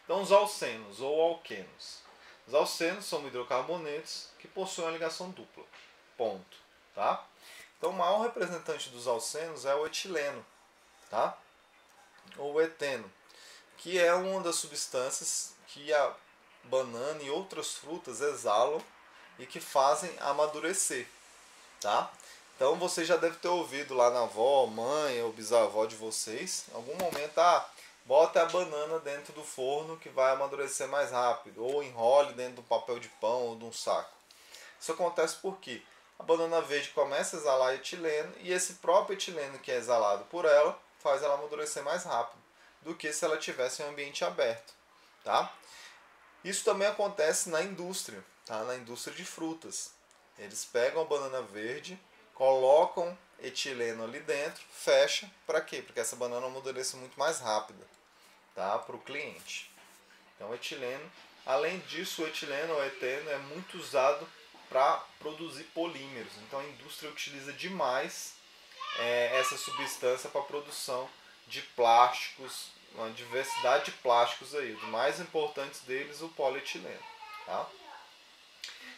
Então, os alcenos ou alquenos. Os alcenos são hidrocarbonetos que possuem uma ligação dupla. Ponto. Tá? Então, o maior representante dos alcenos é o etileno, tá? Ou o eteno, que é uma das substâncias que a banana e outras frutas exalam e que fazem amadurecer, tá? Então você já deve ter ouvido lá na avó, mãe ou bisavó de vocês, em algum momento, bota a banana dentro do forno que vai amadurecer mais rápido, ou enrole dentro do papel de pão ou de um saco. Isso acontece porque a banana verde começa a exalar etileno e esse próprio etileno que é exalado por ela faz ela amadurecer mais rápido do que se ela tivesse em um ambiente aberto, tá? Isso também acontece na indústria, tá? Na indústria de frutas. Eles pegam a banana verde, colocam etileno ali dentro, fecha, para quê? Porque essa banana amadureça muito mais rápida, tá? Para o cliente. Então, etileno. Além disso, o etileno ou eteno é muito usado para produzir polímeros. Então, a indústria utiliza demais essa substância para a produção de plásticos, uma diversidade de plásticos aí. Os mais importantes deles, o polietileno. Tá?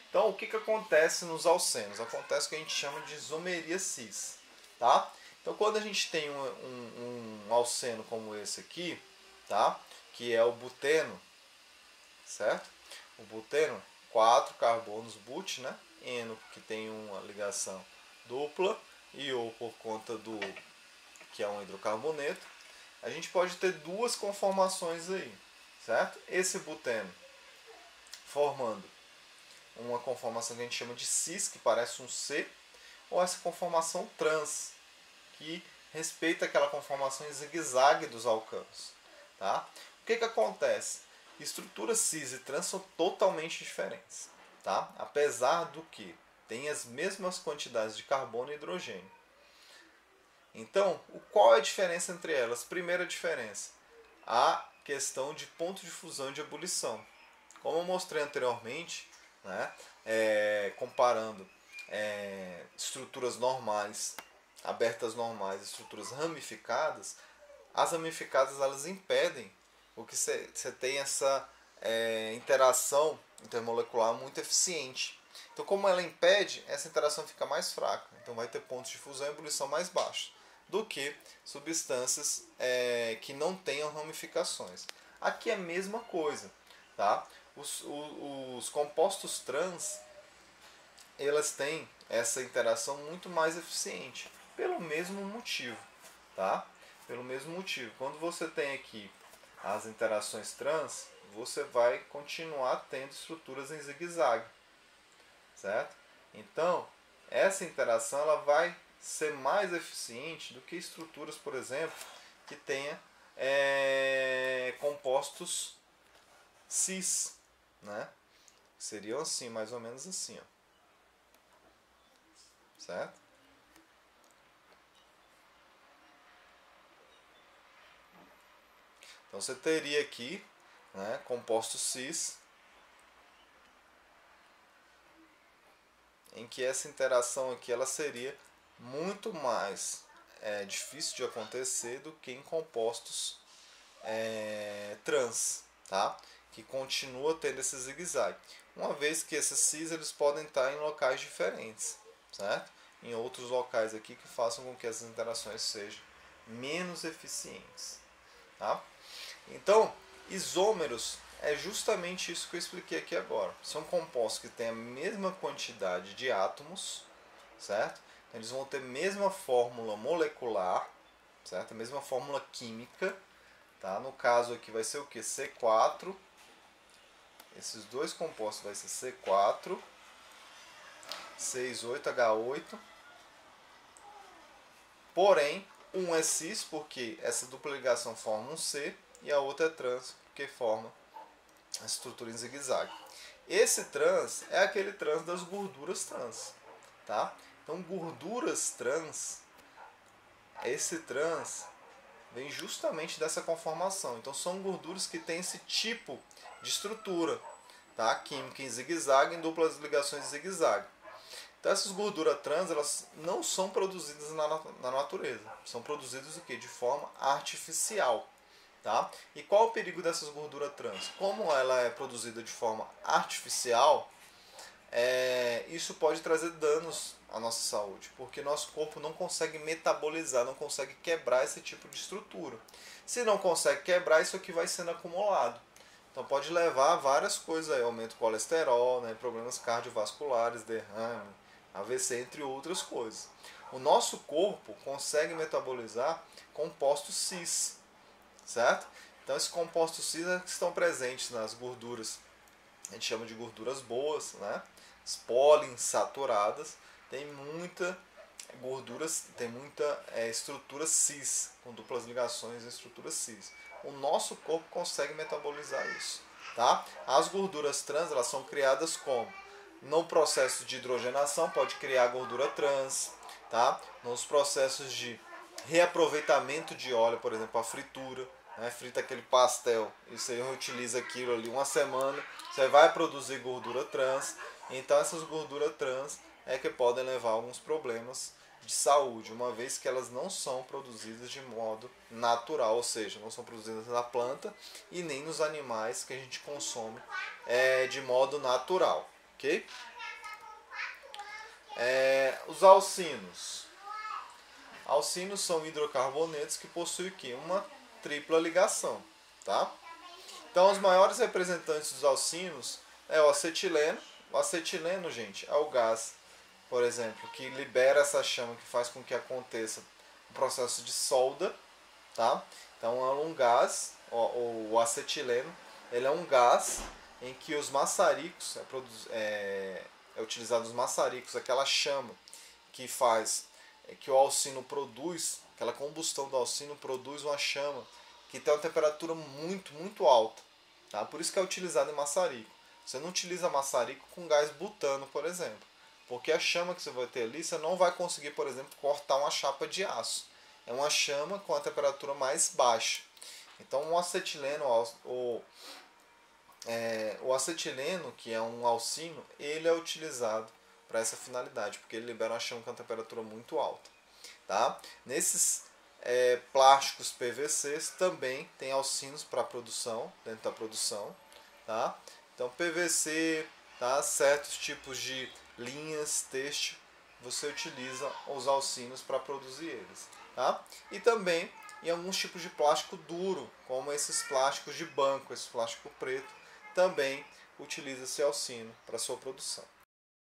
Então, o que acontece nos alcenos? Acontece o que a gente chama de isomeria cis. Tá? Então, quando a gente tem um alceno como esse aqui, tá? Que é o buteno, certo? O buteno, 4 carbonos but, né? Eno, que tem uma ligação dupla, e O por conta do que é um hidrocarboneto. A gente pode ter duas conformações aí, certo? Esse buteno formando uma conformação que a gente chama de cis, que parece um C, ou essa conformação trans, que respeita aquela conformação em zigue-zague dos alcanos. Tá? O que acontece? Estruturas cis e trans são totalmente diferentes, tá? Apesar do que tem as mesmas quantidades de carbono e hidrogênio. Então, qual é a diferença entre elas? Primeira diferença, a questão de ponto de fusão e de ebulição. Como eu mostrei anteriormente, né, comparando estruturas normais, abertas normais, estruturas ramificadas, as ramificadas elas impedem o que você tem essa interação intermolecular muito eficiente. Então, como ela impede, essa interação fica mais fraca. Então, vai ter pontos de fusão e ebulição mais baixos do que substâncias que não tenham ramificações. Aqui é a mesma coisa. Tá? Os compostos trans elas têm essa interação muito mais eficiente, pelo mesmo motivo. Tá? Pelo mesmo motivo. Quando você tem aqui as interações trans, você vai continuar tendo estruturas em zigue-zague, certo? Então, essa interação ela vai ser mais eficiente do que estruturas, por exemplo, que tenha compostos cis, né? Seriam assim, mais ou menos assim, ó. Certo? Então você teria aqui, né, compostos cis, em que essa interação aqui ela seria muito mais difícil de acontecer do que em compostos trans, tá? Que continua tendo esse zigue-zague. Uma vez que esses cis eles podem estar em locais diferentes, certo? Em outros locais aqui que façam com que essas interações sejam menos eficientes, tá? Então, isômeros é justamente isso que eu expliquei aqui agora. São compostos que têm a mesma quantidade de átomos, certo? Então, eles vão ter a mesma fórmula molecular, certo? A mesma fórmula química, tá? No caso aqui vai ser o que? C4. Esses dois compostos vai ser C4, 6,8H8. Porém, um é cis porque essa dupla ligação forma um C e a outra é trans porque forma a estrutura em zigue-zague. Esse trans é aquele trans das gorduras trans, tá? Então, gorduras trans, esse trans vem justamente dessa conformação. Então, são gorduras que têm esse tipo de estrutura, tá? Química em zigue-zague, em duplas ligações de zigue-zague. Então, essas gorduras trans elas não são produzidas na natureza. São produzidas o quê? De forma artificial. Tá? E qual o perigo dessas gorduras trans? Como ela é produzida de forma artificial, isso pode trazer danos à nossa saúde, porque nosso corpo não consegue metabolizar, não consegue quebrar esse tipo de estrutura. Se não consegue quebrar, isso aqui vai sendo acumulado. Então pode levar a várias coisas, aí, aumento do colesterol, né, problemas cardiovasculares, derrame, AVC, entre outras coisas. O nosso corpo consegue metabolizar compostos cis, certo? Então esses compostos cis estão presentes nas gorduras, a gente chama de gorduras boas, né? As poliinsaturadas, tem muita estrutura cis, com duplas ligações e estrutura cis. O nosso corpo consegue metabolizar isso, tá? As gorduras trans, elas são criadas como? No processo de hidrogenação pode criar gordura trans, tá? Nos processos de reaproveitamento de óleo, por exemplo, a fritura, né? Frita aquele pastel e você reutiliza aquilo ali uma semana, você vai produzir gordura trans. Então essas gorduras trans é que podem levar a alguns problemas de saúde, uma vez que elas não são produzidas de modo natural, ou seja, não são produzidas na planta e nem nos animais que a gente consome de modo natural, ok? Os alcinos. Alcinos são hidrocarbonetos que possuem aqui uma tripla ligação, tá? Então os maiores representantes dos alcinos é o acetileno. O acetileno, gente, é o gás, por exemplo, que libera essa chama, que faz com que aconteça o processo de solda, tá? Então é um gás, o acetileno, ele é um gás em que os maçaricos, é utilizado os maçaricos, aquela chama que faz que o alcino produz, aquela combustão do alcino produz uma chama que tem uma temperatura muito, muito alta, tá? Por isso que é utilizado em maçarico. Você não utiliza maçarico com gás butano, por exemplo, porque a chama que você vai ter ali, você não vai conseguir, por exemplo, cortar uma chapa de aço. É uma chama com a temperatura mais baixa. Então o acetileno, o acetileno, que é um alcino, ele é utilizado para essa finalidade, porque ele libera uma chama com a temperatura muito alta. Tá? Nesses plásticos PVCs também tem alcinos para produção, dentro da produção. Tá? Então PVC, tá? Certos tipos de linhas têxtil, você utiliza os alcinos para produzir eles. Tá? E também em alguns tipos de plástico duro, como esses plásticos de banco, esse plástico preto, também utiliza-se alcino para sua produção.